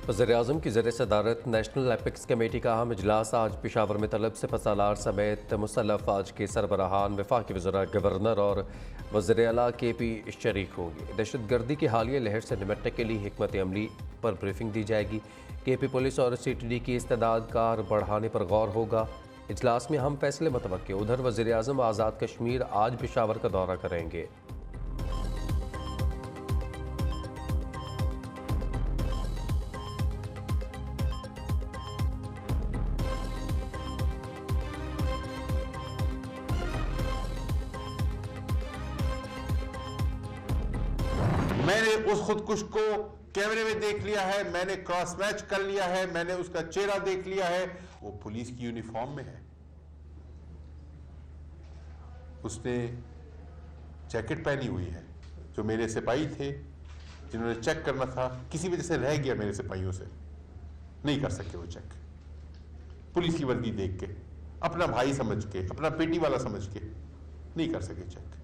वज़ीर-ए-आज़म की ज़रिए सदारत नेशनल एपिक्स कमेटी का अहम इजलास आज पेशावर में तलब से फसालार समेत मुसल्लफ़ फ़ौज के सरबराहान, वफाकी वज़रा, गवर्नर और वज़ीर आला KP शरीक होंगे। दहशत गर्दी की हालिया लहर से निपटने के लिए हिकमत अमली पर ब्रीफिंग दी जाएगी। KP पुलिस और CTD की इस्तेदाद कार बढ़ाने पर गौर होगा। इजलास में अहम फैसले मुतवक्के। उधर वज़ीर-ए-आज़म आज़ाद कश्मीर आज पेशावर का दौरा करेंगे। मैंने उस खुदकुश को कैमरे में देख लिया है, मैंने क्रॉस मैच कर लिया है, मैंने उसका चेहरा देख लिया है। वो पुलिस की यूनिफॉर्म में है, उसने जैकेट पहनी हुई है। जो मेरे सिपाही थे जिन्होंने चेक करना था, किसी वजह से रह गया मेरे सिपाहियों से, नहीं कर सके वो चेक। पुलिस की वर्दी देख के, अपना भाई समझ के, अपना पेटी वाला समझ के नहीं कर सके चेक।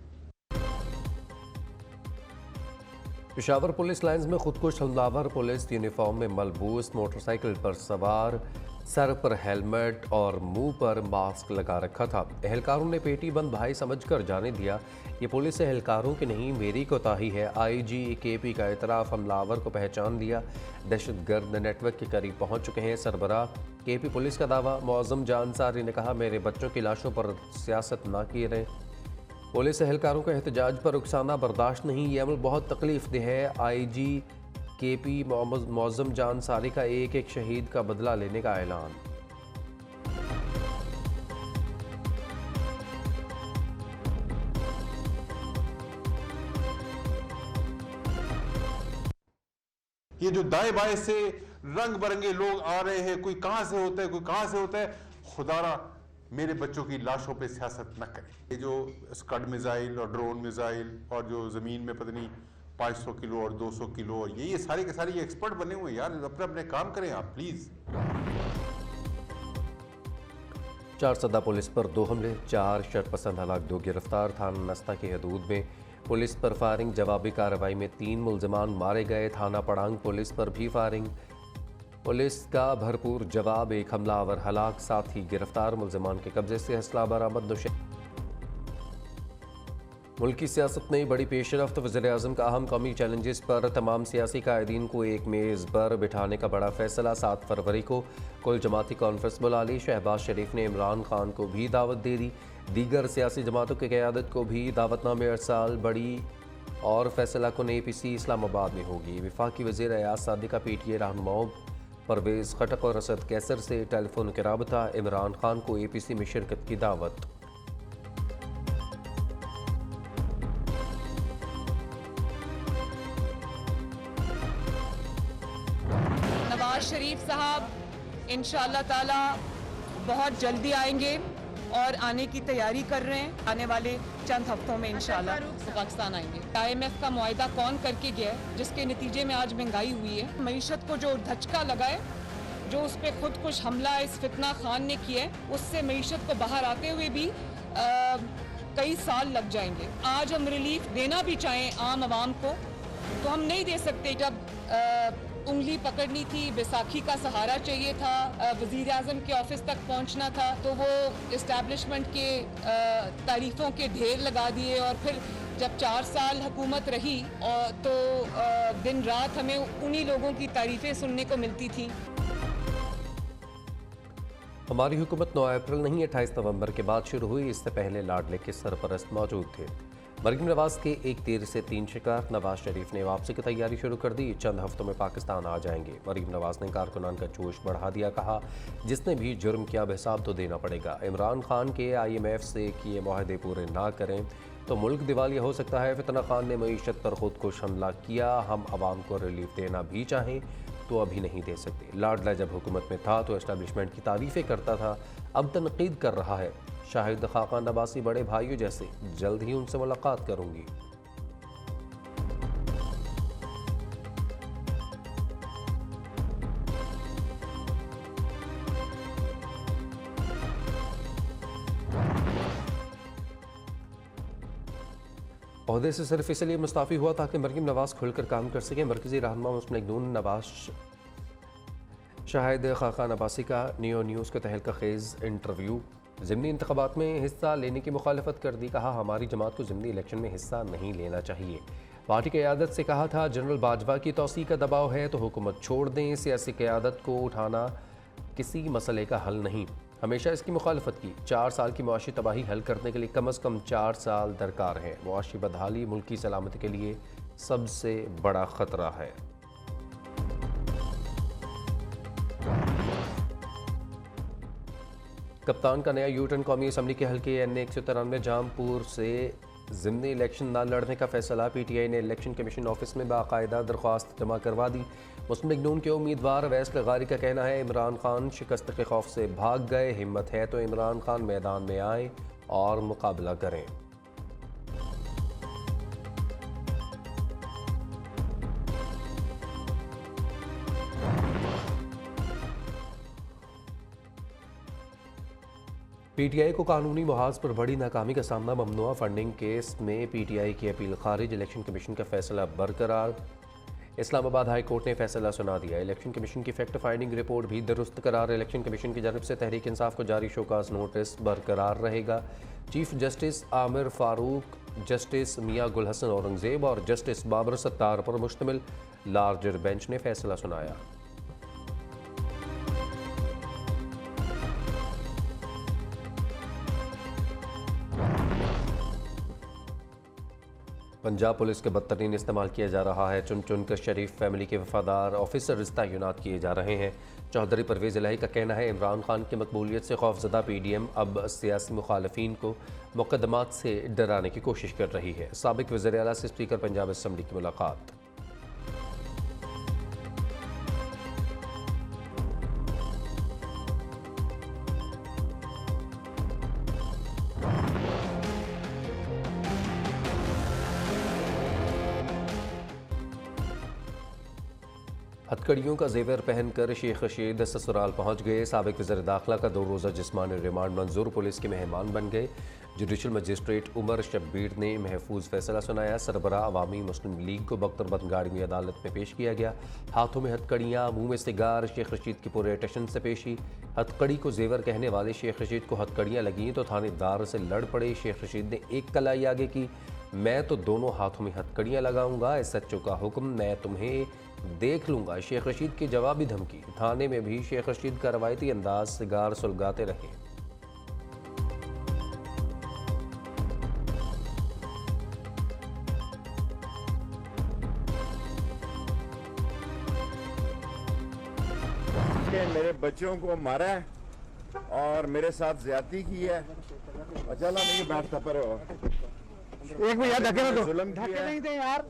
पेशावर पुलिस लाइन्स में खुदकुश हमलावर पुलिस यूनिफॉर्म में मलबूस मोटरसाइकिल पर सवार, सर पर हेलमेट और मुंह पर मास्क लगा रखा था। एहलकारों ने पेटी बंद भाई समझकर जाने दिया, ये पुलिस एहलकारों की नहीं मेरी कोताही है। IG KP का इतराफ़, हमलावर को पहचान लिया, दहशतगर्द नेटवर्क के करीब पहुंच चुके हैं। सरबराह KP पुलिस का दावा। मुअज़्ज़म जान अंसारी ने कहा, मेरे बच्चों की लाशों पर सियासत ना किए रहें। पुलिस एहलकारों का एहतजाज पर रुखसाना बर्दाश्त नहीं, ये अमल बहुत तकलीफ दह है। IG KP मुअज़्ज़म जान अंसारी का एक शहीद का बदला लेने का ऐलान। ये जो दाएं बाएं से रंग बिरंगे लोग आ रहे हैं, कोई कहां से होता है, कोई कहां से होता है, खुदारा मेरे बच्चों की लाशों पे सियासत न करें। ये जो स्कड मिसाइल और ड्रोन मिसाइल और जो ज़मीन में पता नहीं 500 किलो और 200 किलो और ये सारे के सारे ये एक्सपर्ट बने हुए हैं यार। अपने अपने काम करें आप प्लीज़। 4 सदा पुलिस पर 2 हमले, 4 शरपसंद हलाक, 2 गिरफ्तार। थाना नस्ता की हदूद में पुलिस पर फायरिंग, जवाबी कार्रवाई में 3 मुलजमान मारे गए। थाना पड़ांग पुलिस पर भी फायरिंग, पुलिस का भरपूर जवाब, 1 हमलावर हलाक, साथ ही गिरफ्तार। मुलजमान के कब्जे से असला बरामद। मुल्क की सियासत में बड़ी पेशरफ्त। वज़ीर-ए-आज़म का अहम कौमी चैलेंजेस पर तमाम सियासी कायदीन को एक मेज़ पर बिठाने का बड़ा फैसला। 7 फरवरी को कुल जमाती कॉन्फ्रेंस बुला ली। शहबाज शरीफ ने इमरान खान को भी दावत दे दी। दीगर सियासी जमातों की क़यादत को भी दावतनामे अरसाल। बड़ी और फैसला कुन APC इस्लामाबाद में होगी। वफाकी वज़ीर अयाज सादिका PTA रहनुमाओं परवेज़ खटक और असद कैसर से टेलीफोन के राबता। इमरान खान को APC में शिरकत की दावत। नवाज शरीफ साहब इंशाअल्लाह ताला बहुत जल्दी आएंगे और आने की तैयारी कर रहे हैं। आने वाले चंद हफ्तों में इंशाअल्लाह पाकिस्तान आएंगे। IMF का मुआहदा कौन करके गया है, जिसके नतीजे में आज महंगाई हुई है। मईशत को जो धचका लगा है, जो उस पर खुद कुछ हमला इस फितना खान ने किया है, उससे मईशत को बाहर आते हुए भी कई साल लग जाएंगे। आज हम रिलीफ देना भी चाहें आम आवाम को तो हम नहीं दे सकते। जब उंगली पकड़नी थी, बैसाखी का सहारा चाहिए था, वज़ीर आज़म के ऑफिस तक पहुंचना था, तो वो इस्टेब्लिशमेंट के तारीफ़ों के ढेर लगा दिए। और फिर जब 4 साल हुकूमत रही तो दिन रात हमें उन्हीं लोगों की तारीफ़ें सुनने को मिलती थी। हमारी हुकूमत 9 अप्रैल नहीं 28 नवंबर के बाद शुरू हुई। इससे पहले लाडले के सरपरस्त मौजूद थे। मरीम नवाज के एक तीर से 3 शिकार। नवाज शरीफ ने वापसी की तैयारी शुरू कर दी। चंद हफ्तों में पाकिस्तान आ जाएंगे। मरीम नवाज ने कारकुनान का जोश बढ़ा दिया, कहा जिसने भी जुर्म किया हिसाब तो देना पड़ेगा। इमरान खान के IMF से किए मुआहदे पूरे ना करें तो मुल्क दिवालिया हो सकता है। फितना खान ने मईशत पर खुदकुश हमला किया। हम आवाम को रिलीफ देना भी चाहें तो अभी नहीं दे सकते। लाडला जब हुकूमत में था तो एस्टेब्लिशमेंट की तारीफ़ें करता था, अब तनकीद कर रहा है। शाहिद खाकान अब्बासी बड़े भाइयों जैसे, जल्द ही उनसे मुलाकात करूंगी। ओहदे से सिर्फ इसलिए मुस्ताफ़ी हुआ ताकि मरीम नवाज खुलकर काम कर सकें। मरकज़ी रहनुमा मुस्लिम लीग नून नवाज शाहिद खाकान अब्बासी का नियो न्यूज़ के तहलका खेज़ इंटरव्यू। ज़िमनी इंतखाबात में हिस्सा लेने की मुखालफत कर दी। कहा हमारी जमात को ज़िमनी इलेक्शन में हिस्सा नहीं लेना चाहिए। पार्टी क़यादत से कहा था जनरल बाजवा की तौसी का दबाव है तो हुकूमत छोड़ दें। सियासी क़यादत को उठाना किसी मसले का हल नहीं, हमेशा इसकी मुखालफत की। 4 साल की मुआशी तबाही हल करने के लिए कम अज़ कम 4 साल दरकार है। मुआशी बदहाली मुल्क की सलामती के लिए सबसे बड़ा ख़तरा है। कप्तान का नया यूटर्न। कौमी असम्बली के हल्के NA 193 जामपुर से ज़िमनी इलेक्शन न लड़ने का फैसला। PTI ने इलेक्शन कमीशन ऑफिस में बाकायदा दरख्वास्त जमा करवा दी। मुस्लिम लीग नून के उम्मीदवार अवैस लगारी का कहना है इमरान खान शिकस्त के खौफ से भाग गए। हिम्मत है तो इमरान खान मैदान में आए और मुकाबला करें। PTI को कानूनी मुहाज पर बड़ी नाकामी का सामना। ममनुआ फंडिंग केस में PTI की अपील खारिज। इलेक्शन कमीशन का फैसला बरकरार। इस्लामाबाद हाई कोर्ट ने फैसला सुना दिया। इलेक्शन कमीशन की फैक्ट फाइंडिंग रिपोर्ट भी दुरुस्त करार। इलेक्शन कमीशन की जानब से तहरीक इंसाफ को जारी शोकाज नोटिस बरकरार रहेगा। Chief justice Aamir Farooq, justice Miangul Hassan Aurangzeb और जस्टिस बाबर सत्तार पर मुश्तमिल लार्जर बेंच ने फैसला सुनाया। पंजाब पुलिस के बदतरीन इस्तेमाल किया जा रहा है। चुन चुन कर शरीफ फैमिली के वफादार ऑफिसर्स तैनात किए जा रहे हैं। चौधरी परवेज़ इलाही का कहना है इमरान खान की मकबूलियत से खौफजदा PDM अब सियासी मुखालफीन को मुकदमात से डराने की कोशिश कर रही है। साबिक वज़ीर आला से स्पीकर पंजाब असम्बली की मुलाकात। हथकड़ियों का जेवर पहनकर शेख रशीद ससुराल पहुंच गए। साबिक वज़ीर दाखिला का 2 रोज़ा जिस्मानी रिमांड मंजूर। पुलिस के मेहमान बन गए। जुडिशल मजिस्ट्रेट उमर शब्बीर ने महफूज फैसला सुनाया। सरबरा अवामी मुस्लिम लीग को बख्तर गाड़ी अदालत में पेश किया गया। हाथों में हथकड़ियाँ, मुँह में सिगार। शेख रशीद की पूरे अटेंशन से पेशी। हथकड़ी को जेवर कहने वाले शेख रशीद को हथकड़ियाँ लगीं तो थानेदार से लड़ पड़े। शेख रशीद ने एक कलाई आगे की, मैं तो दोनों हाथों में हथकड़ियाँ लगाऊंगा, SHO का हुक्म, मैं तुम्हें देख लूंगा। शेख रशीद की जवाबी धमकी। थाने में भी शेख रशीद का रवायती अंदाज सिगार सुलगाते रहे। मेरे बच्चों को मारा है और मेरे साथ ज्यादती की है। चला नहीं बैठता पर एक मिनट जुल्म किया है। यार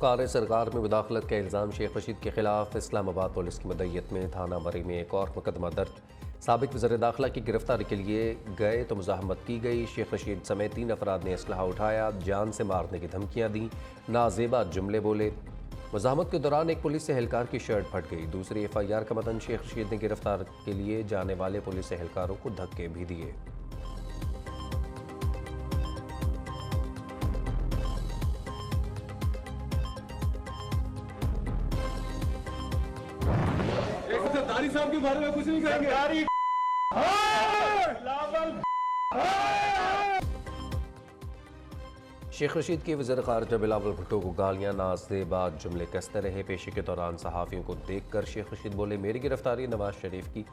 कार सरकार में मुदाखलत का इल्ज़ाम। शेख रशीद के खिलाफ इस्लामाबाद पुलिस की मदय्यत में थाना मरी में एक और मुकदमा दर्ज। साबिक वज़ीर दाखिला की गिरफ्तारी के लिए गए तो मुज़ाहमत की गई। शेख रशीद समेत 3 अफराद ने असलहा उठाया, जान से मारने की धमकियाँ दी, नाजेबा जुमले बोले। मुज़ाहमत के दौरान एक पुलिस एहलकार की शर्ट फट गई। दूसरी FIR का मतन शेख रशीद ने गिरफ्तार के लिए जाने वाले पुलिस एहलकारों को धक्के भी दिए। साहब के बारे में कुछ नहीं करेंगे। शेख रशीद के वज़ीर ख़ारिजा बिलावल भुट्टो को गालियाँ, नाज़ेबात जुमले कसते रहे। पेशी के दौरान सहाफ़ियों को देखकर शेख रशीद बोले मेरी गिरफ्तारी नवाज शरीफ की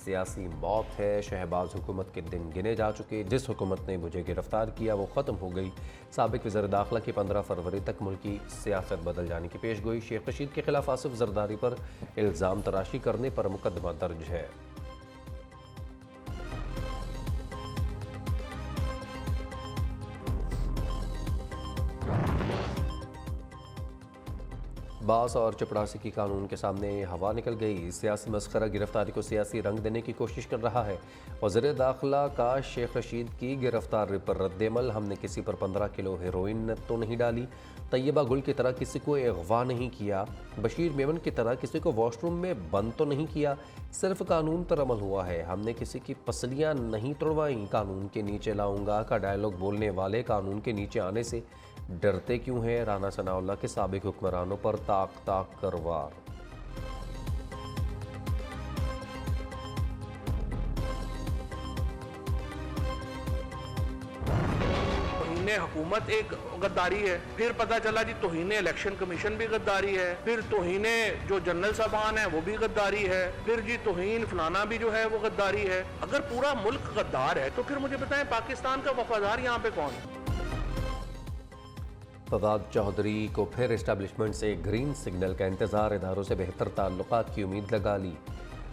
सियासी मौत है। शहबाज हुकूमत के दिन गिने जा चुके। जिस हुकूमत ने मुझे गिरफ्तार किया वो ख़त्म हो गई। साबिक वज़ीर दाखिला की 15 फरवरी तक मुल्की सियासत बदल जाने की पेश गोई। शेख रशीद के खिलाफ आसिफ जरदारी पर इल्ज़ाम तराशी करने पर मुकदमा दर्ज है। बास और चपड़ासी की कानून के सामने हवा निकल गई। सियासी मस्खरा गिरफ्तारी को सियासी रंग देने की कोशिश कर रहा है। वज़ीर दाखिला का शेख रशीद की गिरफ्तारी पर रद्देमल। हमने किसी पर 15 किलो हेरोइन तो नहीं डाली। तैयबा गुल की तरह किसी को अगवा नहीं किया। बशीर मेमन की तरह किसी को वॉशरूम में बंद तो नहीं किया। सिर्फ कानून पर अमल हुआ है। हमने किसी की पसलियाँ नहीं तोड़वाई। कानून के नीचे लाऊंगा का डायलॉग बोलने वाले कानून के नीचे आने से डरते क्यों हैं? राना सनाउल्लाह के साबिक हुक्मरानों पर ताक ताक कर वार। तौहीने हुकूमत एक गद्दारी है, फिर पता चला जी तौहीने इलेक्शन कमीशन भी गद्दारी है, फिर तौहीने जो जनरल साहबान है वो भी गद्दारी है, फिर जी तौहीन फलाना भी जो है वो गद्दारी है। अगर पूरा मुल्क गद्दार है तो फिर मुझे बताएं पाकिस्तान का वफादार यहाँ पे कौन है? फवाद चौधरी को फिर एस्टेब्लिशमेंट से ग्रीन सिग्नल का इंतजार, इदारों से बेहतर ताल्लुकात की उम्मीद लगा ली।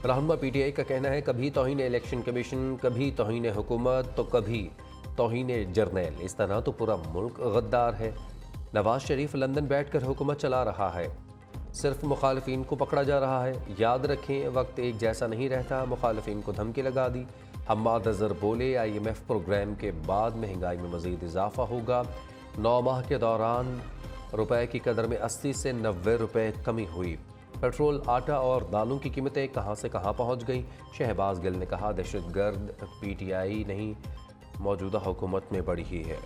रहनुमा पीटीआई का कहना है कभी तौहीन इलेक्शन कमीशन, कभी तौहीन हुकूमत तो कभी तौहीन जर्नैल। इस तरह तो पूरा मुल्क गद्दार है। नवाज शरीफ लंदन बैठकर हुकूमत चला रहा है, सिर्फ मुखालिफिन को पकड़ा जा रहा है। याद रखें वक्त एक जैसा नहीं रहता। मुखालिफिन को धमकी लगा दी। हम्माद अजहर बोले IMF प्रोग्राम के बाद महंगाई में मजीद इजाफा होगा। 9 माह के दौरान रुपए की कदर में 80 से 90 रुपए कमी हुई। पेट्रोल, आटा और दालों की कीमतें कहां से कहां पहुंच गई। शहबाज गिल ने कहा दहशतगर्द PTI नहीं, मौजूदा हुकूमत में बढ़ी ही है।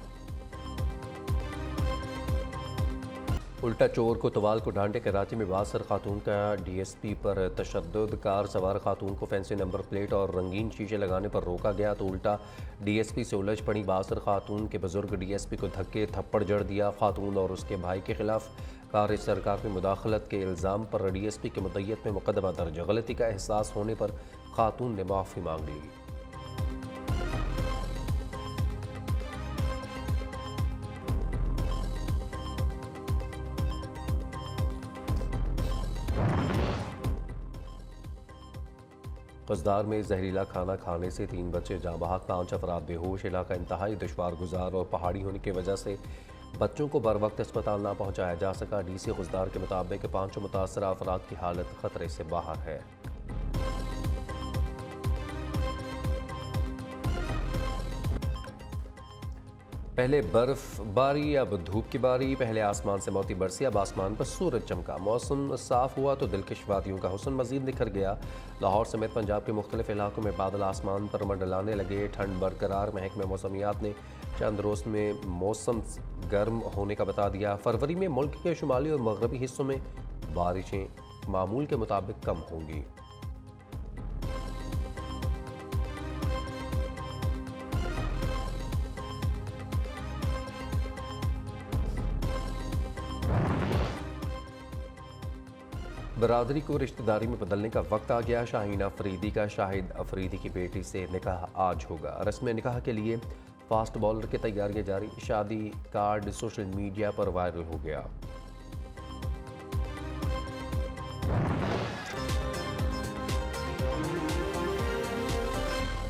उल्टा चोर को तवाल को डांटे। कराची में बासर खातून का DSP पर तशद्दुद। कार सवार खातून को फैंसी नंबर प्लेट और रंगीन शीशे लगाने पर रोका गया तो उल्टा DSP से उलझ पड़ी। बासर खातून के बुजुर्ग DSP को धक्के थप्पड़ जड़ दिया। खातून और उसके भाई के खिलाफ कार सरकार में मुदाखलत के इल्ज़ाम पर DSP के मुद्दत में मुकदमा दर्ज। गलती का एहसास होने पर खातून ने माफ़ी मांग ली। कसदार में जहरीला खाना खाने से 3 बच्चे जाँ बहक, 5 अफराद बेहोश। इलाका इंतहाई दुश्वार गुजार और पहाड़ी होने की वजह से बच्चों को बर वक्त अस्पताल ना पहुँचाया जा सका। DC खुजदार के मुताबिक 5 मुतासरा अफराद की हालत खतरे से बाहर है। पहले बर्फबारी अब धूप की बारी। पहले आसमान से मोती बरसी, अब आसमान पर सूरज चमका। मौसम साफ हुआ तो दिलकश वादियों का हुस्न मजीद निखर गया। लाहौर समेत पंजाब के मुख्तलिफ इलाकों में बादल आसमान पर मंडलाने लगे। ठंड बरकरार। महकमे मौसमियात ने चंद रोज में मौसम गर्म होने का बता दिया। फरवरी में मुल्क के शुमाली और मगरबी हिस्सों में बारिशें मामूल के मुताबिक कम होंगी। बरादरी को रिश्तेदारी में बदलने का वक्त आ गया। शाहीन अफरीदी का शाहिद अफरीदी की बेटी से निकाह आज होगा। रस्म निकाह के लिए फास्ट बॉलर की तैयारियां जारी। शादी कार्ड सोशल मीडिया पर वायरल हो गया।